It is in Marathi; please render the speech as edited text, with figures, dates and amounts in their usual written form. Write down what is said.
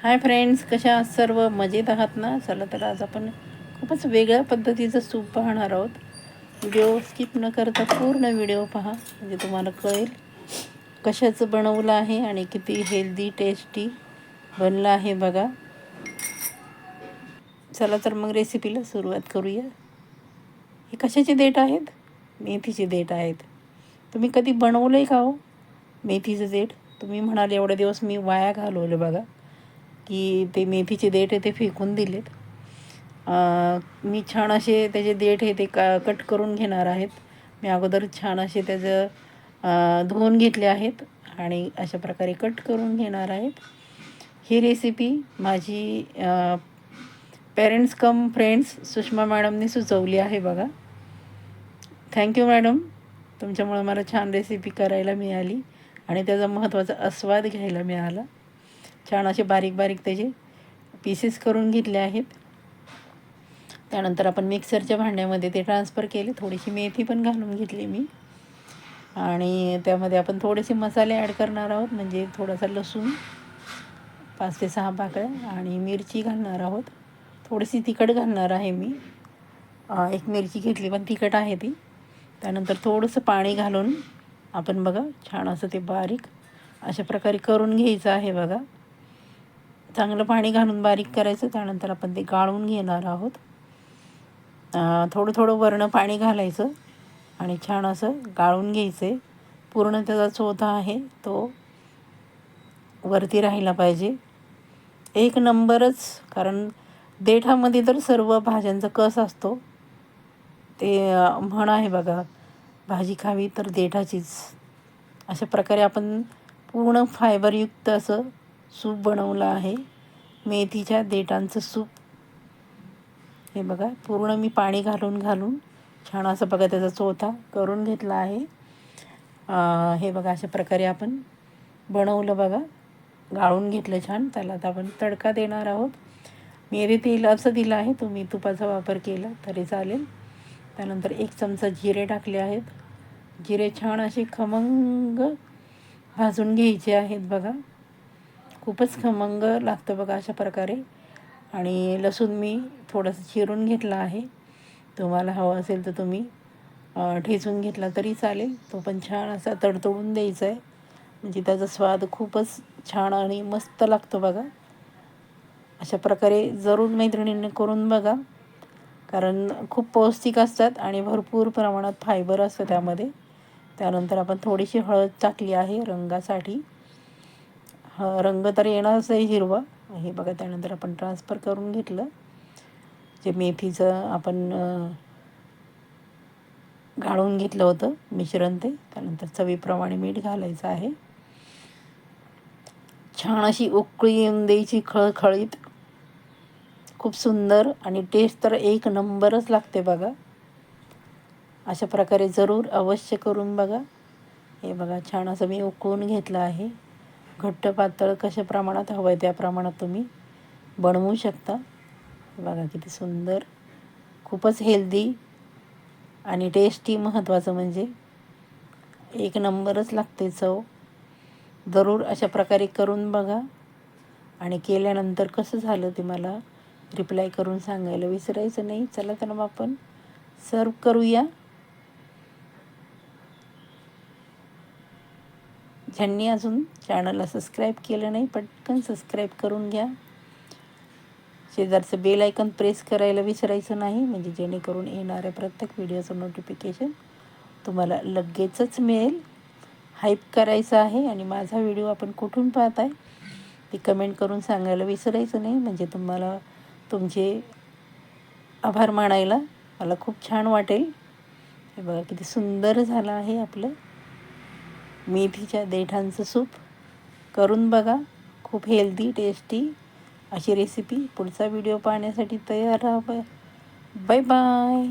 हाय फ्रेंड्स, कशा आहात? सर्व मजेत आहात ना? चला तर आज आपण खूपच वेगळ्या पद्धतीचं सूप पाहणार आहोत. व्हिडिओ स्किप न करता पूर्ण व्हिडिओ पहा, म्हणजे तुम्हाला कळेल कशाचं बनवलं आहे आणि किती हेल्दी टेस्टी बनलं आहे बघा. चला तर मग रेसिपीला सुरुवात करूया. हे कशाचे देठ आहेत? मेथीचे देठ आहेत. तुम्ही कधी बनवलं आहे का हो मेथीचं देठ? तुम्ही म्हणाल एवढे दिवस मी वाया घालवले बघा, की ते मेथीचे देठ आहे ते फेकून दिलेत. मी छान असे त्याचे देठ आहे ते कट करून घेणार आहेत. मी अगोदर छान असे त्याचं धुवून घेतले आहेत आणि अशा प्रकारे कट करून घेणार आहेत. ही रेसिपी माझी पेरेंट्स कम फ्रेंड्स सुषमा मॅडमने सुचवली आहे बघा. थँक्यू मॅडम, तुमच्यामुळं मला छान रेसिपी करायला मिळाली आणि त्याचा महत्त्वाचा आस्वाद घ्यायला मिळाला. छान असे बारीक बारीक त्याचे पीसेस करून घेतले आहेत. त्यानंतर आपण मिक्सरच्या भांड्यामध्ये ते ट्रान्सफर केले. थोडीशी मेथी पण घालून घेतली मी आणि त्यामध्ये आपण थोडेसे मसाले ॲड करणार आहोत. म्हणजे थोडासा लसूण 5 ते 6 पाकळ्या आणि मिरची घालणार आहोत. थोडीशी तिखट घालणार आहे मी. एक मिरची घेतली पण तिखट आहे ती. त्यानंतर थोडंसं पाणी घालून आपण बघा छान असं ते बारीक अशा प्रकारे करून घ्यायचं आहे बघा. चांगलं पाणी घालून बारीक करायचं. त्यानंतर आपण ते गाळून घेणार आहोत. थोडं थोडं वरनं पाणी घालायचं आणि छान असं गाळून घ्यायचं आहे. पूर्ण त्याचा चोथा आहे तो वरती राहिला पाहिजे. एक नंबरच, कारण देठामध्ये तर सर्व भाज्यांचा कस असतो. ते म्हण आहे बघा, भाजी खावी तर देठाचीच. अशा प्रकारे आपण पूर्ण फायबरयुक्त असं सूप बनवलं आहे, मेथीच्या देठांचं सूप. हे बघा पूर्ण मी पाणी घालून छान असं बघा त्याचा चोथा करून घेतला आहे. हे बघा अशा प्रकारे आपण बनवलं बघा, गाळून घेतलं छान. त्याला आता आपण तडका देणार आहोत. मी येथे तेलाचं दिलं आहे, तुम्ही तुपाचा वापर केला तरी चालेल. त्यानंतर 1 चमचा जिरे टाकले आहेत. जिरे छान असे खमंग भाजून घ्यायचे आहेत बघा. खूपच खमंग लागतं बघा अशा प्रकारे. आणि लसूण मी थोडंसं चिरून घेतला आहे. तुम्हाला हवं असेल तर तुम्ही ठेचून घेतला तरी चालेल. तो पण छान असा तडतडून द्यायचा आहे, म्हणजे त्याचा स्वाद खूपच छान आणि मस्त लागतो बघा. अशा प्रकारे जरूर मैत्रिणींनी करून बघा, कारण खूप पौष्टिक असतात आणि भरपूर प्रमाणात फायबर असतं त्यामध्ये. त्यानंतर आपण थोडीशी हळद टाकली आहे रंगासाठी. रंग तर येणारच आहे हिरवा. हे बघा त्यानंतर आपण ट्रान्सफर करून घेतलं जे मेथीचं आपण गाळून घेतलं होतं मिश्रण ते. त्यानंतर चवीप्रमाणे मीठ घालायचं आहे. छान अशी उकळी येऊन द्यायची खळखळीत. खूप सुंदर आणि टेस्ट तर एक नंबरच लागते बघा. अशा प्रकारे जरूर अवश्य करून बघा. हे बघा छान असं मी उकळून घेतलं आहे. घट्ट पातळ कशा प्रमाणात हवं आहे त्या प्रमाणात तुम्ही बनवू शकता. बघा किती सुंदर, खूपच हेल्दी आणि टेस्टी. महत्त्वाचं म्हणजे एक नंबरच लागते चव. जरूर अशा प्रकारे करून बघा आणि केल्यानंतर कसं झालं ते मला रिप्लाय करून सांगायला विसरायचं नाही. चला तर मग आपण सर्व करूया. ज्यांनी अजून चॅनलला सबस्क्राईब केलं नाही पटकन सबस्क्राईब करून घ्या. शेजारचं बेल आयकॉन प्रेस करायला विसरायचं नाही, म्हणजे जेणेकरून येणाऱ्या प्रत्येक व्हिडिओचं नोटिफिकेशन तुम्हाला लगेचच मिळेल. हाईप करायचं आहे आणि माझा व्हिडिओ आपण कुठून पाहत आहे ते कमेंट करून सांगायला विसरायचं नाही, म्हणजे तुम्हाला तुमचे आभार मानायला मला खूप छान वाटेल. हे बघा किती सुंदर झालं आहे आपलं मेथीच्या देठांचं सूप. करून बघा, खूप हेल्दी टेस्टी अशी रेसिपी. पुढचा व्हिडिओ पाहण्यासाठी तयार राहा. Bye bye.